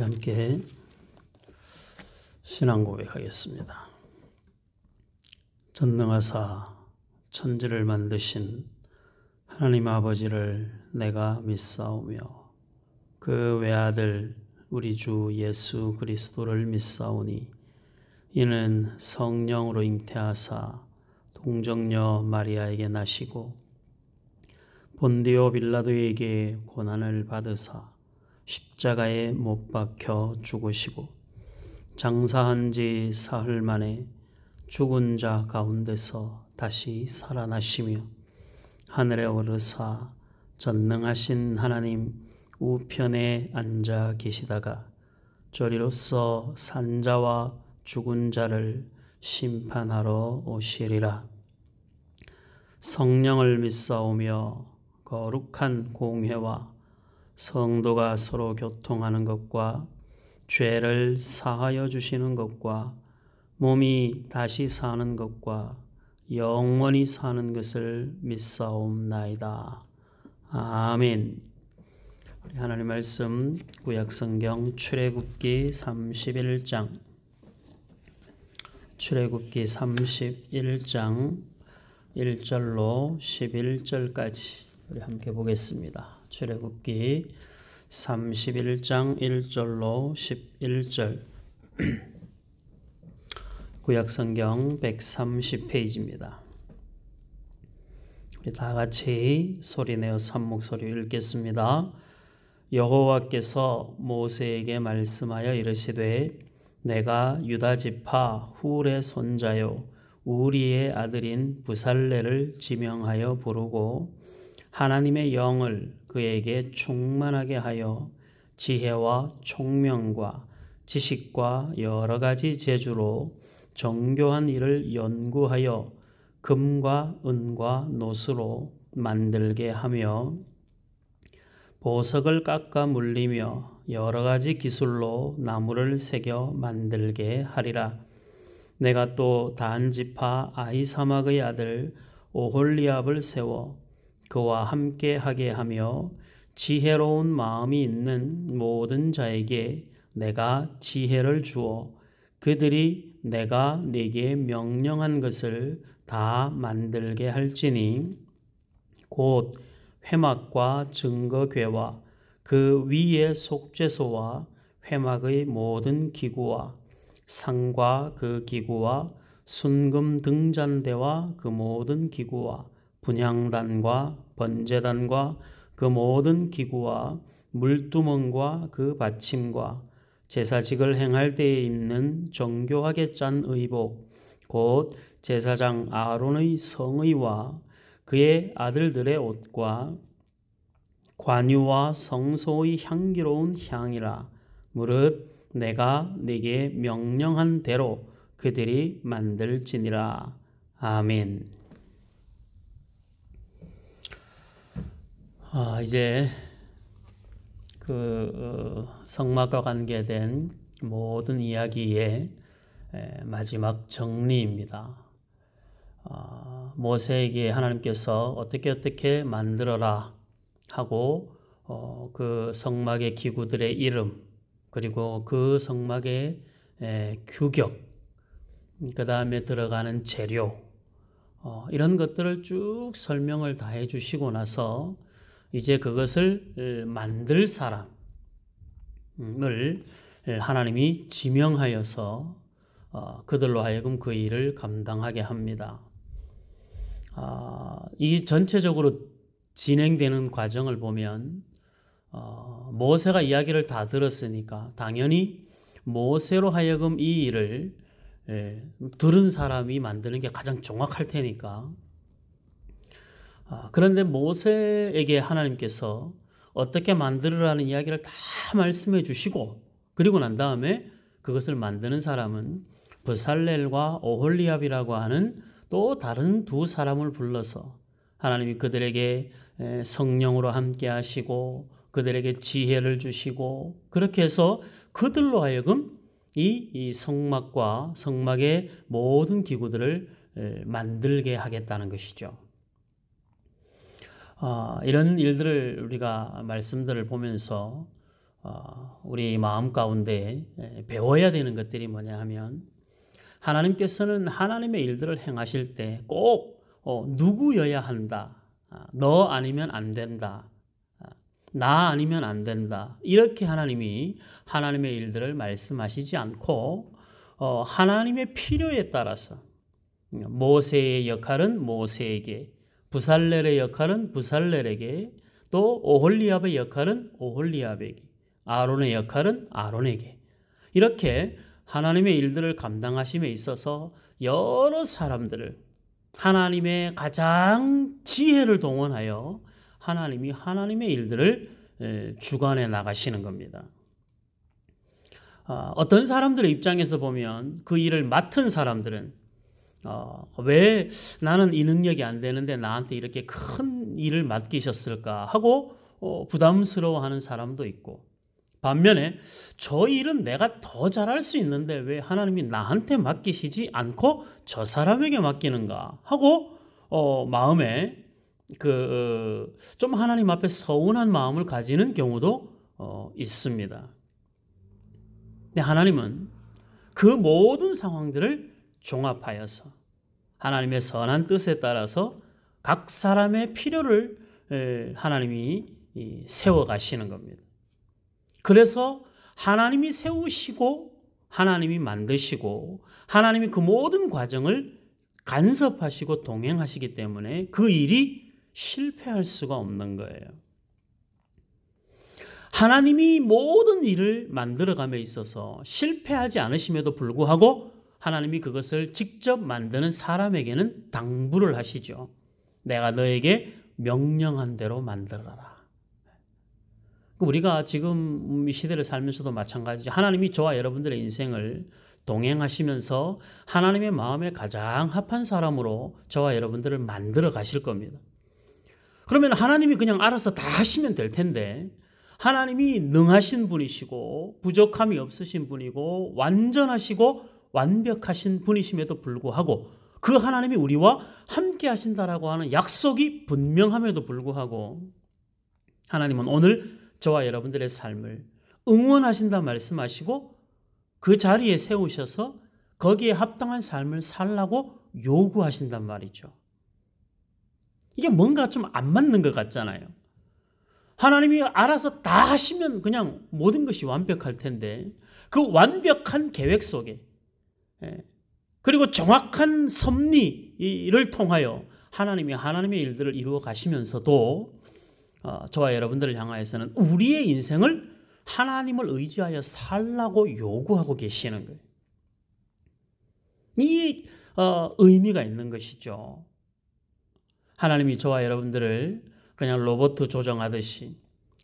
우리 함께 신앙 고백하겠습니다. 전능하사 천지를 만드신 하나님 아버지를 내가 믿사오며 그 외아들 우리 주 예수 그리스도를 믿사오니 이는 성령으로 잉태하사 동정녀 마리아에게 나시고 본디오 빌라도에게 고난을 받으사 십자가에 못 박혀 죽으시고 장사한 지 사흘 만에 죽은 자 가운데서 다시 살아나시며 하늘에 오르사 전능하신 하나님 우편에 앉아 계시다가 저리로서 산 자와 죽은 자를 심판하러 오시리라. 성령을 믿사오며 거룩한 공회와 성도가 서로 교통하는 것과 죄를 사하여 주시는 것과 몸이 다시 사는 것과 영원히 사는 것을 믿사옵나이다. 아멘. 우리 하나님 말씀 구약성경 출애굽기 31장 출애굽기 31장 1절로 11절까지 우리 함께 보겠습니다. 출애굽기 31장 1절로 11절 구약성경 130페이지입니다. 우리 다 같이 소리내어 산목소리 읽겠습니다. 여호와께서 모세에게 말씀하여 이르시되 내가 유다 지파 훌의 손자요 우리의 아들인 부살레를 지명하여 부르고 하나님의 영을 그에게 충만하게 하여 지혜와 총명과 지식과 여러 가지 재주로 정교한 일을 연구하여 금과 은과 노스로 만들게 하며 보석을 깎아 물리며 여러 가지 기술로 나무를 새겨 만들게 하리라. 내가 또 단 지파 아히사막의 아들 오홀리압을 세워 그와 함께 하게 하며 지혜로운 마음이 있는 모든 자에게 내가 지혜를 주어 그들이 내가 네게 명령한 것을 다 만들게 할지니 곧 회막과 증거궤와 그 위의 속죄소와 회막의 모든 기구와 상과 그 기구와 순금 등잔대와 그 모든 기구와 분향단과 번제단과 그 모든 기구와 물두멍과 그 받침과 제사직을 행할 때에 입는 정교하게 짠 의복 곧 제사장 아론의 성의와 그의 아들들의 옷과 관유와 성소의 향기로운 향이라. 무릇 내가 네게 명령한 대로 그들이 만들지니라. 아멘. 이제 그 성막과 관계된 모든 이야기의 마지막 정리입니다. 모세에게 하나님께서 어떻게 만들어라 하고 그 성막의 기구들의 이름 그리고 그 성막의 규격 그 다음에 들어가는 재료 이런 것들을 쭉 설명을 다 해주시고 나서 이제 그것을 만들 사람을 하나님이 지명하여서 그들로 하여금 그 일을 감당하게 합니다. 이 전체적으로 진행되는 과정을 보면 모세가 이야기를 다 들었으니까 당연히 모세로 하여금 이 일을 들은 사람이 만드는 게 가장 정확할 테니까 그런데 모세에게 하나님께서 어떻게 만들으라는 이야기를 다 말씀해 주시고 그리고 난 다음에 그것을 만드는 사람은 부살렐과 오홀리압이라고 하는 또 다른 두 사람을 불러서 하나님이 그들에게 성령으로 함께 하시고 그들에게 지혜를 주시고 그렇게 해서 그들로 하여금 이 성막과 성막의 모든 기구들을 만들게 하겠다는 것이죠. 이런 일들을 우리가 말씀들을 보면서 우리 마음 가운데 배워야 되는 것들이 뭐냐 하면 하나님께서는 하나님의 일들을 행하실 때 꼭 누구여야 한다. 너 아니면 안 된다. 나 아니면 안 된다. 이렇게 하나님이 하나님의 일들을 말씀하시지 않고 하나님의 필요에 따라서 모세의 역할은 모세에게, 부살렐의 역할은 부살렐에게, 또 오홀리압의 역할은 오홀리압에게, 아론의 역할은 아론에게, 이렇게 하나님의 일들을 감당하심에 있어서 여러 사람들을 하나님의 가장 지혜를 동원하여 하나님이 하나님의 일들을 주관해 나가시는 겁니다. 어떤 사람들의 입장에서 보면 그 일을 맡은 사람들은 왜 나는 이 능력이 안 되는데 나한테 이렇게 큰 일을 맡기셨을까 하고 부담스러워하는 사람도 있고, 반면에 저 일은 내가 더 잘할 수 있는데 왜 하나님이 나한테 맡기시지 않고 저 사람에게 맡기는가 하고 마음에 좀 하나님 앞에 서운한 마음을 가지는 경우도 있습니다. 근데 하나님은 그 모든 상황들을 종합하여서 하나님의 선한 뜻에 따라서 각 사람의 필요를 하나님이 세워 가시는 겁니다. 그래서 하나님이 세우시고 하나님이 만드시고 하나님이 그 모든 과정을 간섭하시고 동행하시기 때문에 그 일이 실패할 수가 없는 거예요. 하나님이 모든 일을 만들어감에 있어서 실패하지 않으심에도 불구하고 하나님이 그것을 직접 만드는 사람에게는 당부를 하시죠. 내가 너에게 명령한 대로 만들어라. 우리가 지금 이 시대를 살면서도 마찬가지죠. 하나님이 저와 여러분들의 인생을 동행하시면서 하나님의 마음에 가장 합한 사람으로 저와 여러분들을 만들어 가실 겁니다. 그러면 하나님이 그냥 알아서 다 하시면 될 텐데, 하나님이 능하신 분이시고 부족함이 없으신 분이고 완전하시고 완벽하신 분이심에도 불구하고 그 하나님이 우리와 함께 하신다라고 하는 약속이 분명함에도 불구하고 하나님은 오늘 저와 여러분들의 삶을 응원하신다 말씀하시고 그 자리에 세우셔서 거기에 합당한 삶을 살라고 요구하신단 말이죠. 이게 뭔가 좀 안 맞는 것 같잖아요. 하나님이 알아서 다 하시면 그냥 모든 것이 완벽할 텐데 그 완벽한 계획 속에 그리고 정확한 섭리를 통하여 하나님이 하나님의 일들을 이루어 가시면서도 저와 여러분들을 향하여서는 우리의 인생을 하나님을 의지하여 살라고 요구하고 계시는 거예요. 이 의미가 있는 것이죠. 하나님이 저와 여러분들을 그냥 로봇 조정하듯이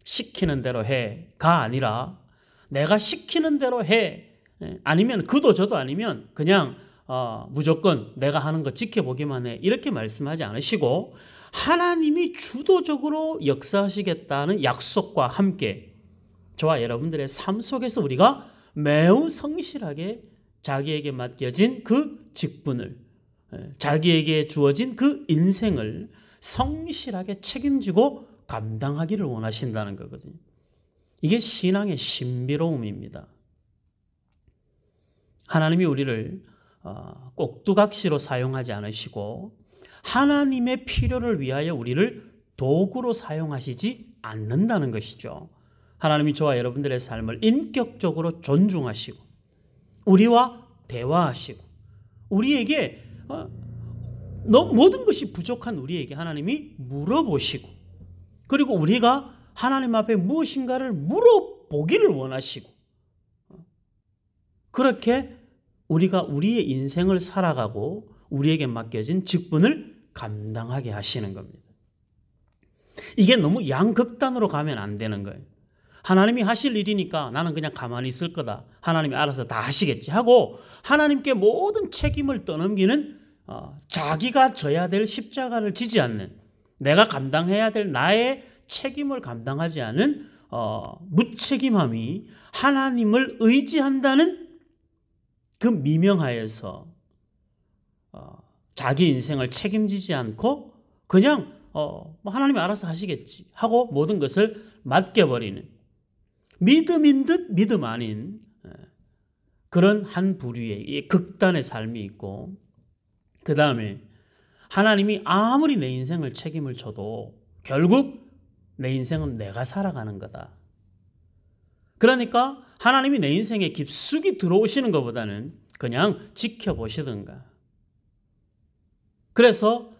시키는 대로 해가 아니라 내가 시키는 대로 해, 아니면 그도 저도 아니면 그냥 무조건 내가 하는 거 지켜보기만 해, 이렇게 말씀하지 않으시고 하나님이 주도적으로 역사하시겠다는 약속과 함께 저와 여러분들의 삶 속에서 우리가 매우 성실하게 자기에게 맡겨진 그 직분을, 자기에게 주어진 그 인생을 성실하게 책임지고 감당하기를 원하신다는 거거든요. 이게 신앙의 신비로움입니다. 하나님이 우리를 꼭두각시로 사용하지 않으시고 하나님의 필요를 위하여 우리를 도구로 사용하시지 않는다는 것이죠. 하나님이 저와 여러분들의 삶을 인격적으로 존중하시고 우리와 대화하시고 우리에게 모든 것이 부족한 우리에게 하나님이 물어보시고, 그리고 우리가 하나님 앞에 무엇인가를 물어보기를 원하시고, 그렇게 우리가 우리의 인생을 살아가고 우리에게 맡겨진 직분을 감당하게 하시는 겁니다. 이게 너무 양극단으로 가면 안 되는 거예요. 하나님이 하실 일이니까 나는 그냥 가만히 있을 거다, 하나님이 알아서 다 하시겠지 하고 하나님께 모든 책임을 떠넘기는, 자기가 져야 될 십자가를 지지 않는, 내가 감당해야 될 나의 책임을 감당하지 않은 무책임함이 하나님을 의지한다는 그 미명하에서 자기 인생을 책임지지 않고 그냥 하나님이 알아서 하시겠지 하고 모든 것을 맡겨버리는, 믿음인 듯 믿음 아닌 그런 한 부류의 극단의 삶이 있고, 그 다음에 하나님이 아무리 내 인생을 책임을 져도 결국 내 인생은 내가 살아가는 거다. 그러니까 하나님이 내 인생에 깊숙이 들어오시는 것보다는 그냥 지켜보시든가. 그래서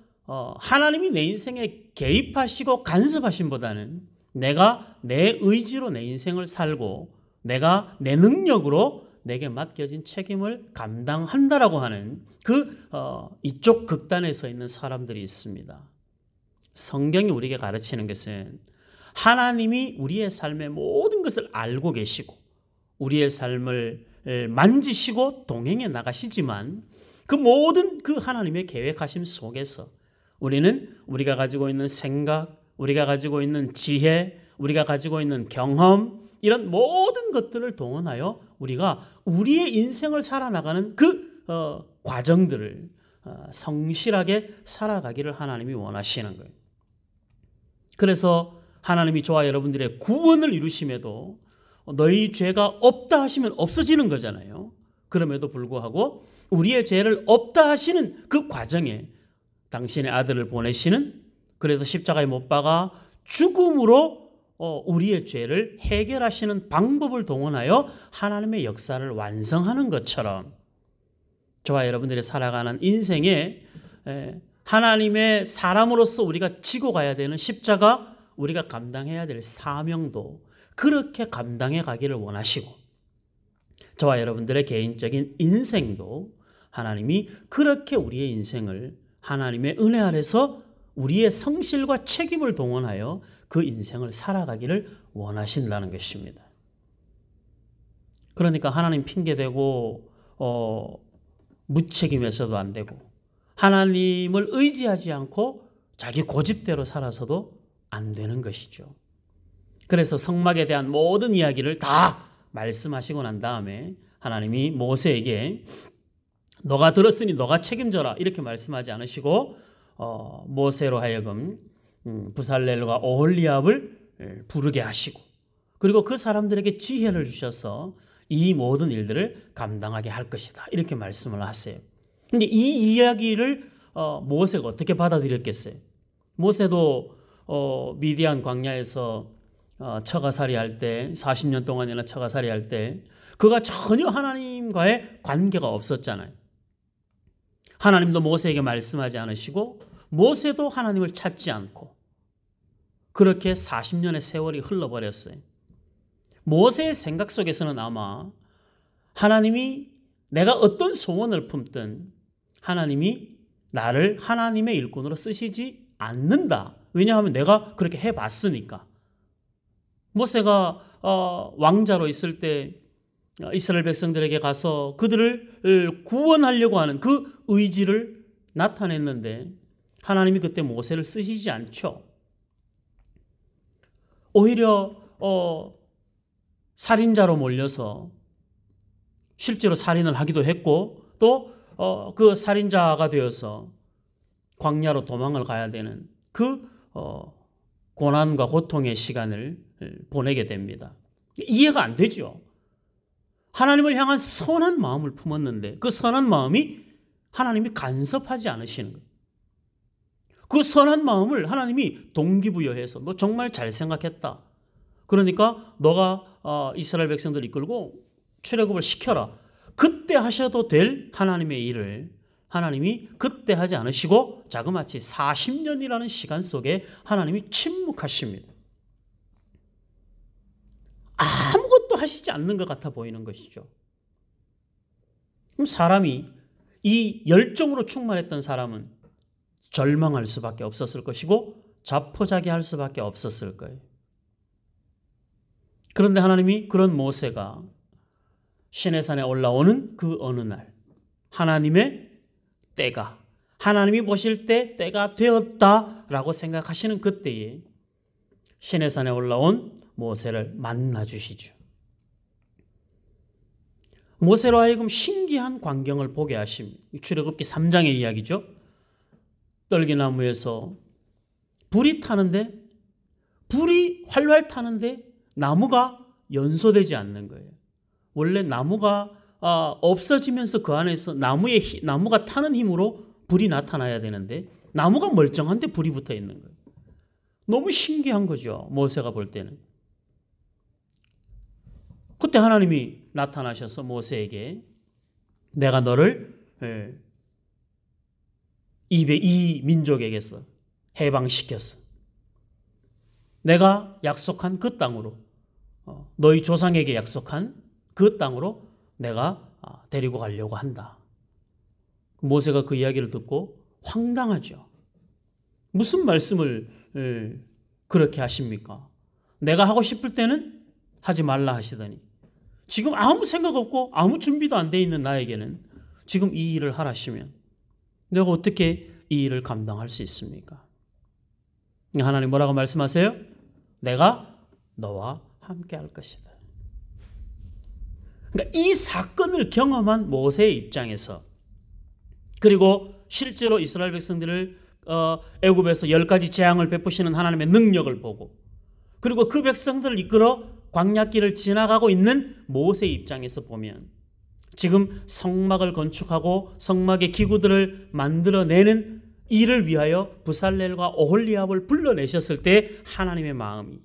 하나님이 내 인생에 개입하시고 간섭하심보다는 내가 내 의지로 내 인생을 살고 내가 내 능력으로 내게 맡겨진 책임을 감당한다라고 하는 이쪽 극단에 서 있는 사람들이 있습니다. 성경이 우리에게 가르치는 것은 하나님이 우리의 삶의 모든 것을 알고 계시고 우리의 삶을 만지시고 동행해 나가시지만 그 모든 그 하나님의 계획하심 속에서 우리는 우리가 가지고 있는 생각, 우리가 가지고 있는 지혜, 우리가 가지고 있는 경험, 이런 모든 것들을 동원하여 우리가 우리의 인생을 살아나가는 과정들을 성실하게 살아가기를 하나님이 원하시는 거예요. 그래서 하나님이 저와 여러분들의 구원을 이루심에도 너희 죄가 없다 하시면 없어지는 거잖아요. 그럼에도 불구하고 우리의 죄를 없다 하시는 그 과정에 당신의 아들을 보내시는, 그래서 십자가에 못 박아 죽음으로 우리의 죄를 해결하시는 방법을 동원하여 하나님의 역사를 완성하는 것처럼 저와 여러분들이 살아가는 인생에 하나님의 사람으로서 우리가 지고 가야 되는 십자가, 우리가 감당해야 될 사명도 그렇게 감당해 가기를 원하시고, 저와 여러분들의 개인적인 인생도 하나님이 그렇게 우리의 인생을 하나님의 은혜 아래서 우리의 성실과 책임을 동원하여 그 인생을 살아가기를 원하신다는 것입니다. 그러니까 하나님 핑계대고 무책임해서도 안 되고, 하나님을 의지하지 않고 자기 고집대로 살아서도 안 되는 것이죠. 그래서 성막에 대한 모든 이야기를 다 말씀하시고 난 다음에 하나님이 모세에게 너가 들었으니 너가 책임져라 이렇게 말씀하지 않으시고 모세로 하여금 부살렐과 오홀리압을 부르게 하시고, 그리고 그 사람들에게 지혜를 주셔서 이 모든 일들을 감당하게 할 것이다 이렇게 말씀을 하세요. 근데 이 이야기를 모세가 어떻게 받아들였겠어요? 모세도 미디안 광야에서 처가살이 할 때, 40년 동안이나 처가살이 할 때 그가 전혀 하나님과의 관계가 없었잖아요. 하나님도 모세에게 말씀하지 않으시고 모세도 하나님을 찾지 않고 그렇게 40년의 세월이 흘러버렸어요. 모세의 생각 속에서는 아마 하나님이 내가 어떤 소원을 품든 하나님이 나를 하나님의 일꾼으로 쓰시지 않는다. 왜냐하면 내가 그렇게 해봤으니까. 모세가 왕자로 있을 때 이스라엘 백성들에게 가서 그들을 구원하려고 하는 그 의지를 나타냈는데 하나님이 그때 모세를 쓰시지 않죠. 오히려 살인자로 몰려서 실제로 살인을 하기도 했고 또 그 살인자가 되어서 광야로 도망을 가야 되는 그 고난과 고통의 시간을 보내게 됩니다. 이해가 안 되죠. 하나님을 향한 선한 마음을 품었는데 그 선한 마음이 하나님이 간섭하지 않으시는 거예요. 그 선한 마음을 하나님이 동기부여해서 너 정말 잘 생각했다. 그러니까 너가 이스라엘 백성들 이끌고 출애굽을 시켜라. 그때 하셔도 될 하나님의 일을 하나님이 그때 하지 않으시고 자그마치 40년이라는 시간 속에 하나님이 침묵하십니다. 아무것도 하시지 않는 것 같아 보이는 것이죠. 그럼 사람이 이 열정으로 충만했던 사람은 절망할 수밖에 없었을 것이고 자포자기할 수밖에 없었을 거예요. 그런데 하나님이 그런 모세가 시내산에 올라오는 그 어느 날 하나님의 때가, 하나님이 보실 때 때가 되었다라고 생각하시는 그때에 시내산에 올라온 모세를 만나 주시죠. 모세로 하여금 신기한 광경을 보게 하십니다. 출애굽기 3장의 이야기죠. 떨기나무에서 불이 타는데, 불이 활활 타는데 나무가 연소되지 않는 거예요. 원래 나무가 없어지면서 그 안에서 나무가 타는 힘으로 불이 나타나야 되는데 나무가 멀쩡한데 불이 붙어 있는 거예요. 너무 신기한 거죠. 모세가 볼 때는. 그때 하나님이 나타나셔서 모세에게 내가 너를 이 민족에게서 해방시켰어. 내가 약속한 그 땅으로 너희 조상에게 약속한 그 땅으로 내가 데리고 가려고 한다. 모세가 그 이야기를 듣고 황당하죠. 무슨 말씀을 그렇게 하십니까? 내가 하고 싶을 때는 하지 말라 하시더니 지금 아무 생각 없고 아무 준비도 안 돼 있는 나에게는 지금 이 일을 하라시면 내가 어떻게 이 일을 감당할 수 있습니까? 하나님 뭐라고 말씀하세요? 내가 너와 함께 할 것이다. 그러니까 이 사건을 경험한 모세의 입장에서 그리고 실제로 이스라엘 백성들을 애굽에서 10가지 재앙을 베푸시는 하나님의 능력을 보고 그리고 그 백성들을 이끌어 광야길을 지나가고 있는 모세의 입장에서 보면 지금 성막을 건축하고 성막의 기구들을 만들어내는 이를 위하여 부살렐과 오홀리압을 불러내셨을 때 하나님의 마음이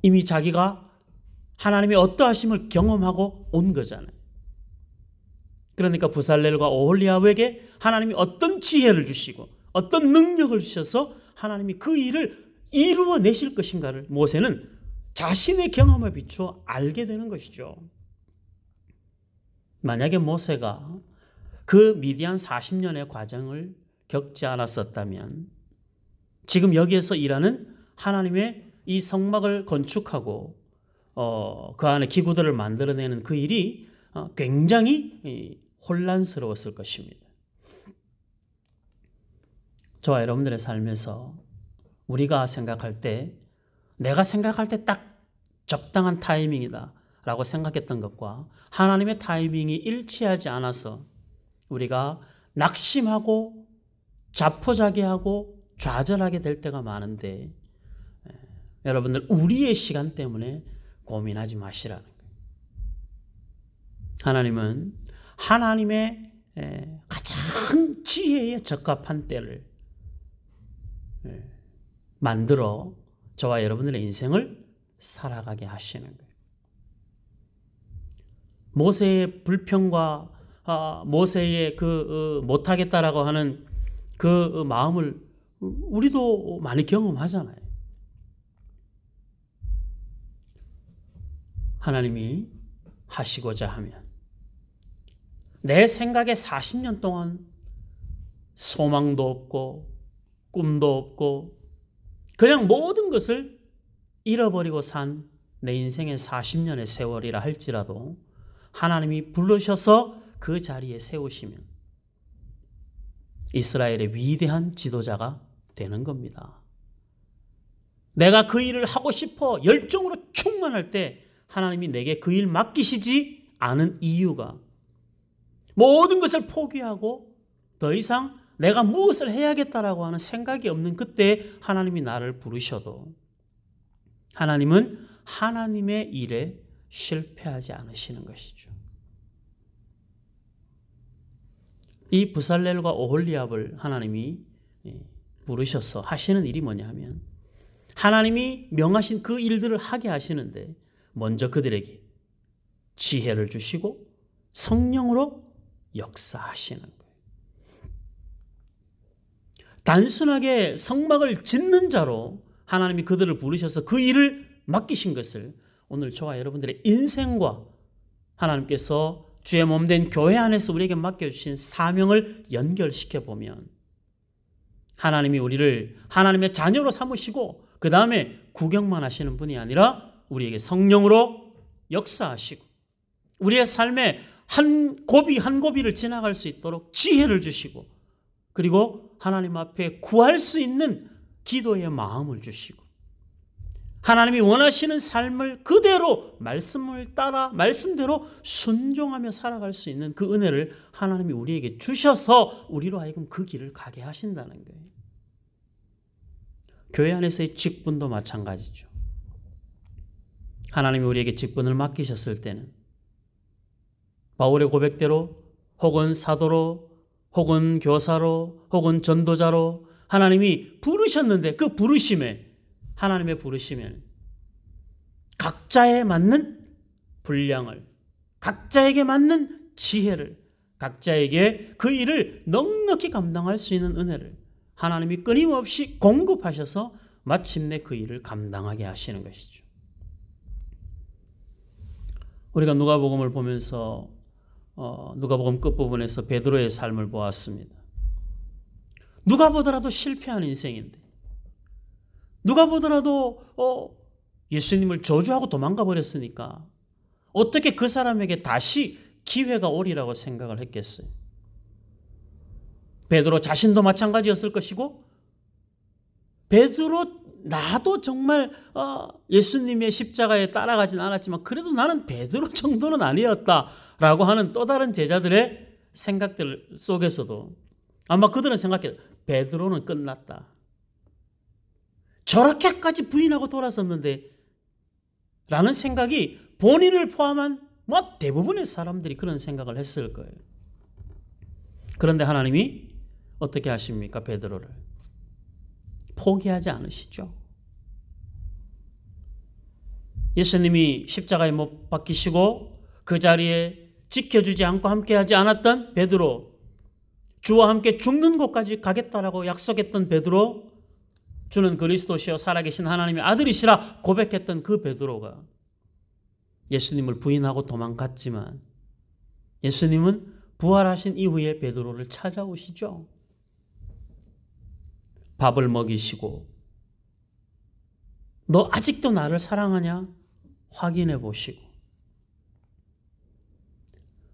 이미 자기가 하나님의 어떠하심을 경험하고 온 거잖아요. 그러니까 부살렐과 오홀리압에게 하나님이 어떤 지혜를 주시고 어떤 능력을 주셔서 하나님이 그 일을 이루어내실 것인가를 모세는 자신의 경험에 비추어 알게 되는 것이죠. 만약에 모세가 그 미디안 40년의 과정을 겪지 않았었다면 지금 여기에서 일하는 하나님의 이 성막을 건축하고 그 안에 기구들을 만들어내는 그 일이 굉장히 혼란스러웠을 것입니다. 저와 여러분들의 삶에서 우리가 생각할 때 내가 생각할 때 딱 적당한 타이밍이다 라고 생각했던 것과 하나님의 타이밍이 일치하지 않아서 우리가 낙심하고 자포자기하고 좌절하게 될 때가 많은데 여러분들 우리의 시간 때문에 고민하지 마시라는 거예요. 하나님은 하나님의 가장 지혜에 적합한 때를 만들어 저와 여러분들의 인생을 살아가게 하시는 거예요. 모세의 불평과 모세의 못하겠다라고 하는 그 마음을 우리도 많이 경험하잖아요. 하나님이 하시고자 하면 내 생각에 40년 동안 소망도 없고 꿈도 없고 그냥 모든 것을 잃어버리고 산 내 인생의 40년의 세월이라 할지라도 하나님이 부르셔서 그 자리에 세우시면 이스라엘의 위대한 지도자가 되는 겁니다. 내가 그 일을 하고 싶어 열정으로 충만할 때 하나님이 내게 그 일 맡기시지 않은 이유가 모든 것을 포기하고 더 이상 내가 무엇을 해야겠다라고 하는 생각이 없는 그때 하나님이 나를 부르셔도 하나님은 하나님의 일에 실패하지 않으시는 것이죠. 이 부살렐과 오홀리압을 하나님이 부르셔서 하시는 일이 뭐냐 하면 하나님이 명하신 그 일들을 하게 하시는데 먼저 그들에게 지혜를 주시고 성령으로 역사하시는 거예요. 단순하게 성막을 짓는 자로 하나님이 그들을 부르셔서 그 일을 맡기신 것을 오늘 저와 여러분들의 인생과 하나님께서 주의 몸된 교회 안에서 우리에게 맡겨주신 사명을 연결시켜 보면 하나님이 우리를 하나님의 자녀로 삼으시고 그 다음에 구경만 하시는 분이 아니라 우리에게 성령으로 역사하시고 우리의 삶에 한 고비 한 고비를 지나갈 수 있도록 지혜를 주시고 그리고 하나님 앞에 구할 수 있는 기도의 마음을 주시고 하나님이 원하시는 삶을 그대로 말씀을 따라 말씀대로 순종하며 살아갈 수 있는 그 은혜를 하나님이 우리에게 주셔서 우리로 하여금 그 길을 가게 하신다는 거예요. 교회 안에서의 직분도 마찬가지죠. 하나님이 우리에게 직분을 맡기셨을 때는 바울의 고백대로 혹은 사도로 혹은 교사로 혹은 전도자로 하나님이 부르셨는데 그 부르심에 하나님의 부르심에 각자에 맞는 분량을 각자에게 맞는 지혜를 각자에게 그 일을 넉넉히 감당할 수 있는 은혜를 하나님이 끊임없이 공급하셔서 마침내 그 일을 감당하게 하시는 것이죠. 우리가 누가복음을 보면서 누가복음 끝부분에서 베드로의 삶을 보았습니다. 누가 보더라도 실패한 인생인데 누가 보더라도 예수님을 저주하고 도망가 버렸으니까 어떻게 그 사람에게 다시 기회가 오리라고 생각을 했겠어요. 베드로 자신도 마찬가지였을 것이고 베드로 나도 정말 예수님의 십자가에 따라가진 않았지만 그래도 나는 베드로 정도는 아니었다라고 하는 또 다른 제자들의 생각들 속에서도 아마 그들은 생각해요. 베드로는 끝났다. 저렇게까지 부인하고 돌아섰는데 라는 생각이 본인을 포함한 대부분의 사람들이 그런 생각을 했을 거예요. 그런데 하나님이 어떻게 하십니까? 베드로를 포기하지 않으시죠. 예수님이 십자가에 못 박히시고 그 자리에 지켜주지 않고 함께하지 않았던 베드로, 주와 함께 죽는 곳까지 가겠다라고 약속했던 베드로, 주는 그리스도시요 살아계신 하나님의 아들이시라 고백했던 그 베드로가 예수님을 부인하고 도망갔지만 예수님은 부활하신 이후에 베드로를 찾아오시죠. 밥을 먹이시고 너 아직도 나를 사랑하냐? 확인해 보시고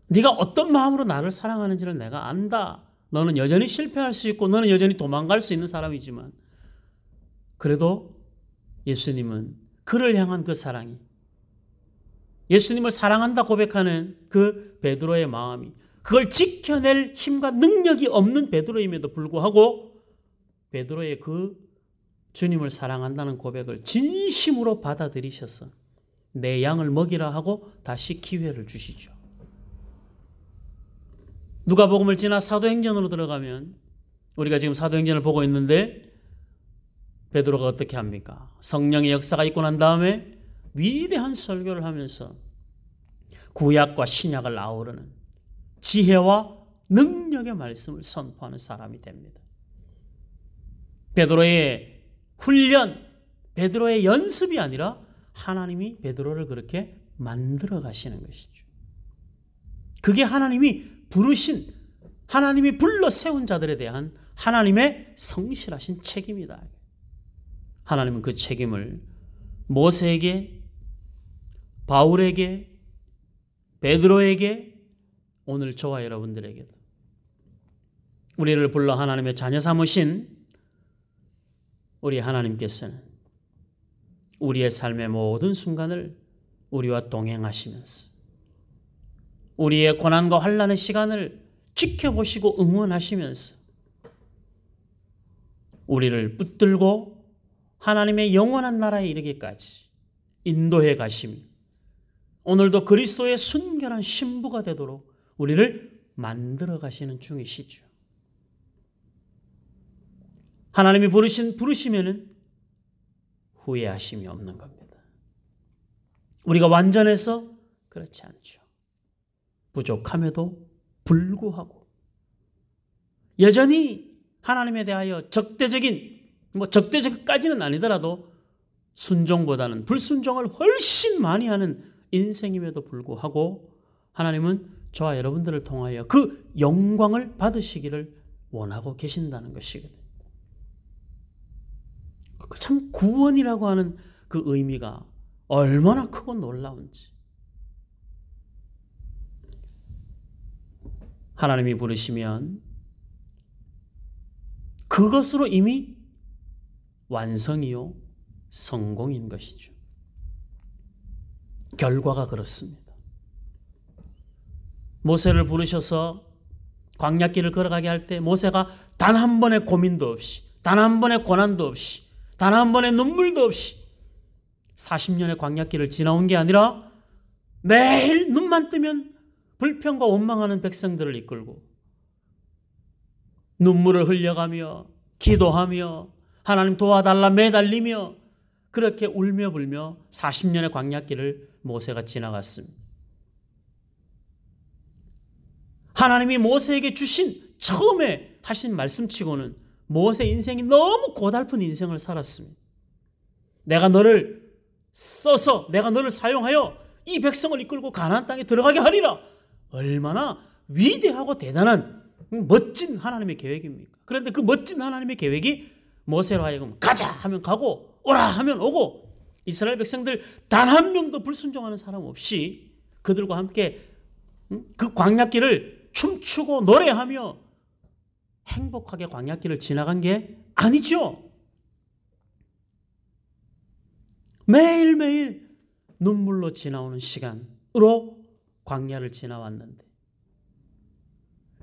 네가 어떤 마음으로 나를 사랑하는지를 내가 안다. 너는 여전히 실패할 수 있고 너는 여전히 도망갈 수 있는 사람이지만 그래도 예수님은 그를 향한 그 사랑이 예수님을 사랑한다 고백하는 그 베드로의 마음이 그걸 지켜낼 힘과 능력이 없는 베드로임에도 불구하고 베드로의 그 주님을 사랑한다는 고백을 진심으로 받아들이셔서 내 양을 먹이라 하고 다시 기회를 주시죠. 누가복음을 지나 사도행전으로 들어가면 우리가 지금 사도행전을 보고 있는데 베드로가 어떻게 합니까? 성령의 역사가 있고 난 다음에 위대한 설교를 하면서 구약과 신약을 아우르는 지혜와 능력의 말씀을 선포하는 사람이 됩니다. 베드로의 훈련, 베드로의 연습이 아니라 하나님이 베드로를 그렇게 만들어 가시는 것이죠. 그게 하나님이 부르신, 하나님이 불러 세운 자들에 대한 하나님의 성실하신 책임이다. 하나님은 그 책임을 모세에게, 바울에게, 베드로에게, 오늘 저와 여러분들에게도 우리를 불러 하나님의 자녀 삼으신 우리 하나님께서는 우리의 삶의 모든 순간을 우리와 동행하시면서 우리의 고난과 환난의 시간을 지켜보시고 응원하시면서 우리를 붙들고 하나님의 영원한 나라에 이르기까지 인도해 가시며 오늘도 그리스도의 순결한 신부가 되도록 우리를 만들어 가시는 중이시죠. 하나님이 부르시면은 후회하심이 없는 겁니다. 우리가 완전해서 그렇지 않죠. 부족함에도 불구하고 여전히 하나님에 대하여 적대적까지는 아니더라도 순종보다는 불순종을 훨씬 많이 하는 인생임에도 불구하고 하나님은 저와 여러분들을 통하여 그 영광을 받으시기를 원하고 계신다는 것이거든요. 참 구원이라고 하는 그 의미가 얼마나 크고 놀라운지. 하나님이 부르시면 그것으로 이미 완성이요 성공인 것이죠. 결과가 그렇습니다. 모세를 부르셔서 광야길을 걸어가게 할 때 모세가 단 한 번의 고민도 없이, 단 한 번의 고난도 없이, 단 한 번의 눈물도 없이 40년의 광야길을 지나온 게 아니라 매일 눈만 뜨면 불평과 원망하는 백성들을 이끌고 눈물을 흘려가며 기도하며 하나님 도와달라 매달리며 그렇게 울며 불며 40년의 광야길을 모세가 지나갔습니다. 하나님이 모세에게 주신 처음에 하신 말씀치고는 모세 인생이 너무 고달픈 인생을 살았습니다. 내가 너를 써서 내가 너를 사용하여 이 백성을 이끌고 가나안 땅에 들어가게 하리라. 얼마나 위대하고 대단한 멋진 하나님의 계획입니까? 그런데 그 멋진 하나님의 계획이 모세로 하여금 가자 하면 가고 오라 하면 오고 이스라엘 백성들 단 한 명도 불순종하는 사람 없이 그들과 함께 그 광야길을 춤추고 노래하며 행복하게 광야길을 지나간 게 아니죠. 매일매일 눈물로 지나오는 시간으로 광야를 지나왔는데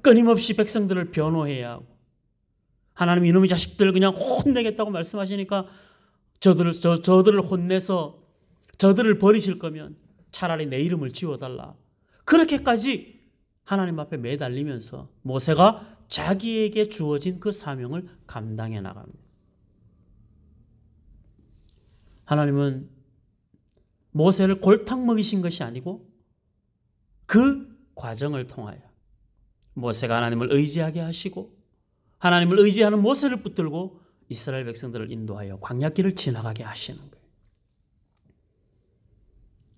끊임없이 백성들을 변호해야 하고 하나님 이놈의 자식들 그냥 혼내겠다고 말씀하시니까 저들을 혼내서 저들을 버리실 거면 차라리 내 이름을 지워달라. 그렇게까지 하나님 앞에 매달리면서 모세가 자기에게 주어진 그 사명을 감당해 나갑니다. 하나님은 모세를 골탕 먹이신 것이 아니고 그 과정을 통하여 모세가 하나님을 의지하게 하시고 하나님을 의지하는 모세를 붙들고 이스라엘 백성들을 인도하여 광야길을 지나가게 하시는 거예요.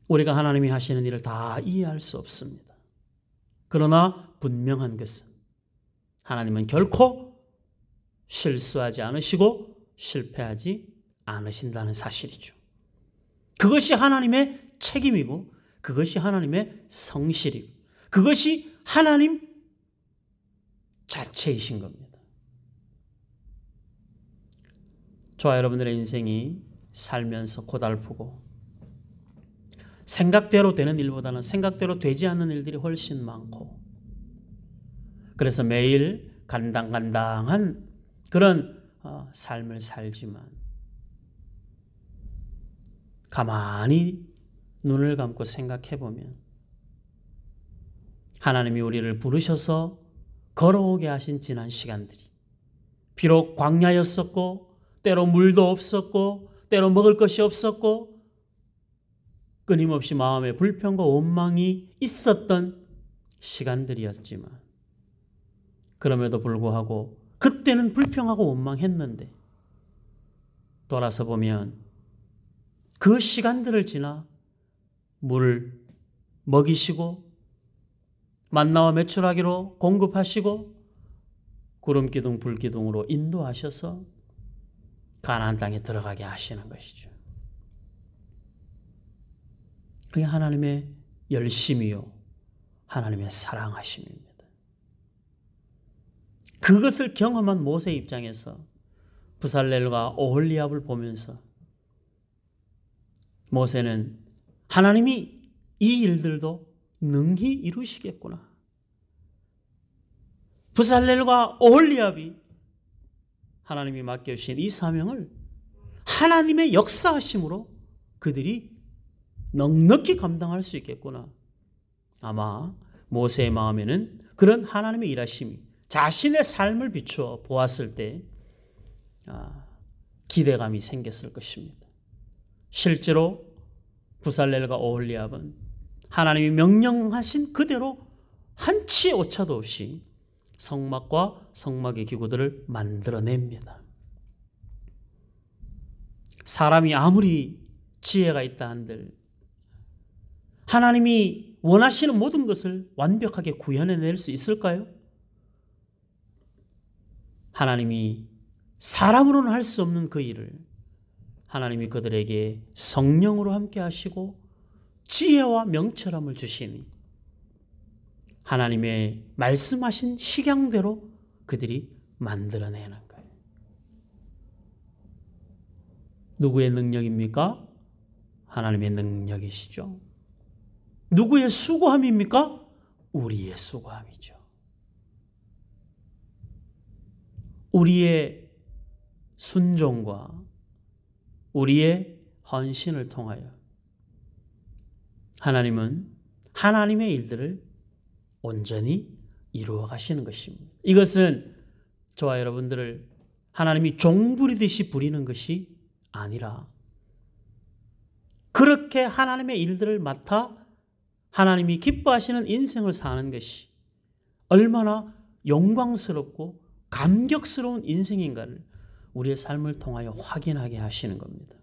우리가 하나님이 하시는 일을 다 이해할 수 없습니다. 그러나 분명한 것은 하나님은 결코 실수하지 않으시고 실패하지 않으신다는 사실이죠. 그것이 하나님의 책임이고 그것이 하나님의 성실이고 그것이 하나님 자체이신 겁니다. 저와 여러분들의 인생이 살면서 고달프고 생각대로 되는 일보다는 생각대로 되지 않는 일들이 훨씬 많고 그래서 매일 간당간당한 그런 삶을 살지만 가만히 눈을 감고 생각해 보면 하나님이 우리를 부르셔서 걸어오게 하신 지난 시간들이 비록 광야였었고 때로 물도 없었고 때로 먹을 것이 없었고 끊임없이 마음에 불평과 원망이 있었던 시간들이었지만 그럼에도 불구하고 그때는 불평하고 원망했는데 돌아서 보면 그 시간들을 지나 물을 먹이시고 만나와 메추라기로 공급하시고 구름기둥 불기둥으로 인도하셔서 가나안 땅에 들어가게 하시는 것이죠. 그게 하나님의 열심이요 하나님의 사랑하심입니다. 그것을 경험한 모세 입장에서 부살렐과 오홀리압을 보면서 모세는 하나님이 이 일들도 능히 이루시겠구나. 부살렐과 오홀리압이 하나님이 맡겨주신 이 사명을 하나님의 역사하심으로 그들이 넉넉히 감당할 수 있겠구나. 아마 모세의 마음에는 그런 하나님의 일하심이 자신의 삶을 비추어 보았을 때 기대감이 생겼을 것입니다. 실제로 부살렐과 오홀리압은 하나님이 명령하신 그대로 한치의 오차도 없이 성막과 성막의 기구들을 만들어냅니다. 사람이 아무리 지혜가 있다 한들 하나님이 원하시는 모든 것을 완벽하게 구현해낼 수 있을까요? 하나님이 사람으로는 할 수 없는 그 일을 하나님이 그들에게 성령으로 함께 하시고 지혜와 명철함을 주시니 하나님의 말씀하신 식양대로 그들이 만들어내는 거예요. 누구의 능력입니까? 하나님의 능력이시죠. 누구의 수고함입니까? 우리의 수고함이죠. 우리의 순종과 우리의 헌신을 통하여 하나님은 하나님의 일들을 온전히 이루어 가시는 것입니다. 이것은 저와 여러분들을 하나님이 종 부리듯이 부리는 것이 아니라 그렇게 하나님의 일들을 맡아 하나님이 기뻐하시는 인생을 사는 것이 얼마나 영광스럽고 감격스러운 인생인가를 우리의 삶을 통하여 확인하게 하시는 겁니다.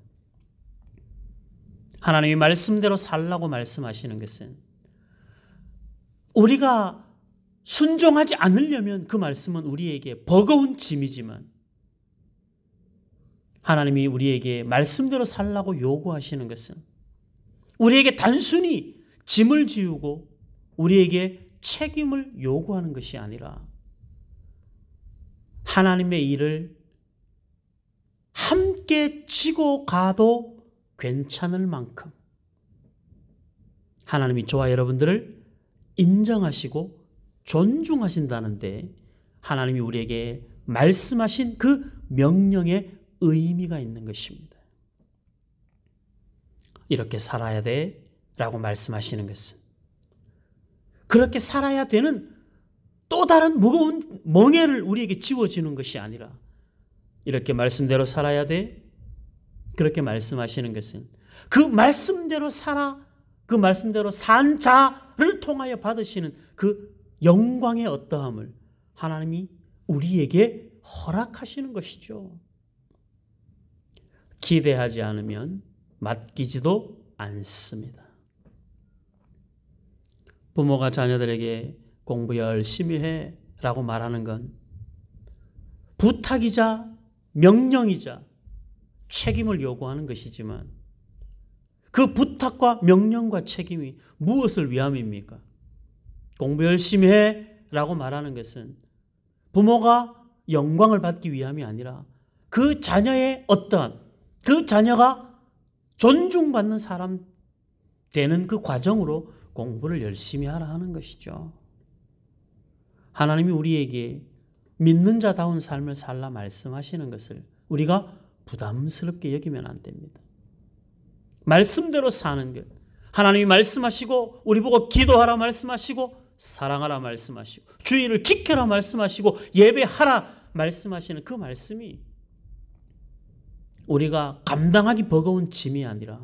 하나님이 말씀대로 살라고 말씀하시는 것은 우리가 순종하지 않으려면 그 말씀은 우리에게 버거운 짐이지만 하나님이 우리에게 말씀대로 살라고 요구하시는 것은 우리에게 단순히 짐을 지우고 우리에게 책임을 요구하는 것이 아니라 하나님의 일을 함께 지고 가도 괜찮을 만큼 하나님이 저와 여러분들을 인정하시고 존중하신다는데 하나님이 우리에게 말씀하신 그 명령에 의미가 있는 것입니다. 이렇게 살아야 돼 라고 말씀하시는 것은 그렇게 살아야 되는 또 다른 무거운 멍에를 우리에게 지워주는 것이 아니라 이렇게 말씀대로 살아야 돼 그렇게 말씀하시는 것은 그 말씀대로 살아 그 말씀대로 산 자를 통하여 받으시는 그 영광의 어떠함을 하나님이 우리에게 허락하시는 것이죠. 기대하지 않으면 맡기지도 않습니다. 부모가 자녀들에게 공부 열심히 해 라고 말하는 건 부탁이자 명령이자 책임을 요구하는 것이지만 그 부탁과 명령과 책임이 무엇을 위함입니까? 공부 열심히 해 라고 말하는 것은 부모가 영광을 받기 위함이 아니라 그 자녀의 어떠한 그 자녀가 존중받는 사람 되는 그 과정으로 공부를 열심히 하라 하는 것이죠. 하나님이 우리에게 믿는 자다운 삶을 살라 말씀하시는 것을 우리가 부담스럽게 여기면 안 됩니다. 말씀대로 사는 것. 하나님이 말씀하시고 우리 보고 기도하라 말씀하시고 사랑하라 말씀하시고 주의를 지켜라 말씀하시고 예배하라 말씀하시는 그 말씀이 우리가 감당하기 버거운 짐이 아니라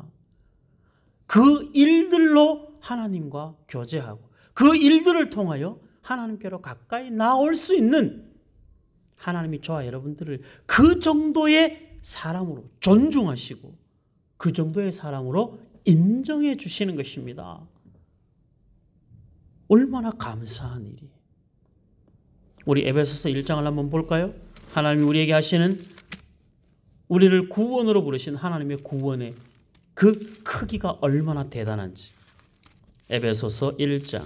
그 일들로 하나님과 교제하고 그 일들을 통하여 하나님께로 가까이 나올 수 있는 하나님이 저와 여러분들을 그 정도의 사람으로 존중하시고 그 정도의 사람으로 인정해 주시는 것입니다. 얼마나 감사한 일이에요. 우리 에베소서 1장을 한번 볼까요? 하나님이 우리에게 하시는 우리를 구원으로 부르신 하나님의 구원의 그 크기가 얼마나 대단한지. 에베소서 1장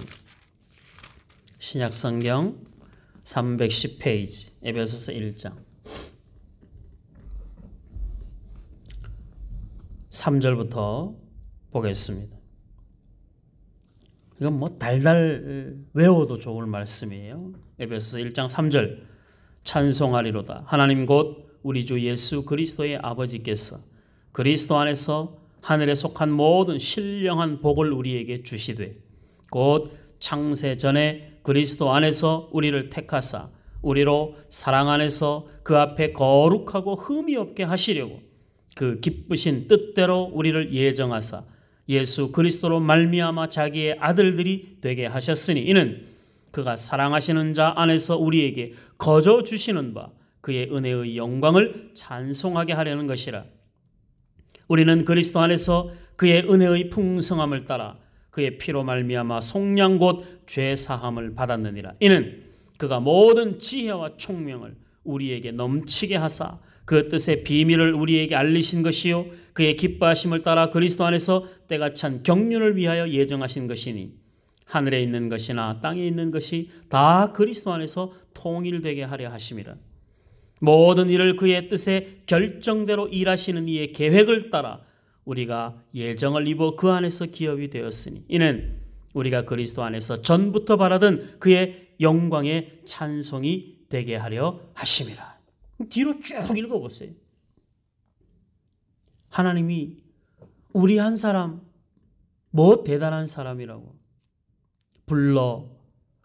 신약성경 310페이지 에베소서 1장 3절부터 보겠습니다. 이건 뭐 달달 외워도 좋을 말씀이에요. 에베소서 1장 3절 찬송하리로다. 하나님 곧 우리 주 예수 그리스도의 아버지께서 그리스도 안에서 하늘에 속한 모든 신령한 복을 우리에게 주시되 곧 창세 전에 그리스도 안에서 우리를 택하사 우리로 사랑 안에서 그 앞에 거룩하고 흠이 없게 하시려고 그 기쁘신 뜻대로 우리를 예정하사 예수 그리스도로 말미암아 자기의 아들들이 되게 하셨으니 이는 그가 사랑하시는 자 안에서 우리에게 거저 주시는 바 그의 은혜의 영광을 찬송하게 하려는 것이라. 우리는 그리스도 안에서 그의 은혜의 풍성함을 따라 그의 피로 말미암아 속량 곧 죄사함을 받았느니라. 이는 그가 모든 지혜와 총명을 우리에게 넘치게 하사 그 뜻의 비밀을 우리에게 알리신 것이요 그의 기뻐하심을 따라 그리스도 안에서 때가 찬 경륜을 위하여 예정하신 것이니 하늘에 있는 것이나 땅에 있는 것이 다 그리스도 안에서 통일되게 하려 하심이라. 모든 일을 그의 뜻에 결정대로 일하시는 이의 계획을 따라 우리가 예정을 입어 그 안에서 기업이 되었으니 이는 우리가 그리스도 안에서 전부터 바라던 그의 영광의 찬송이 되게 하려 하심이라. 뒤로 쭉 읽어보세요. 하나님이 우리 한 사람 뭐 대단한 사람이라고 불러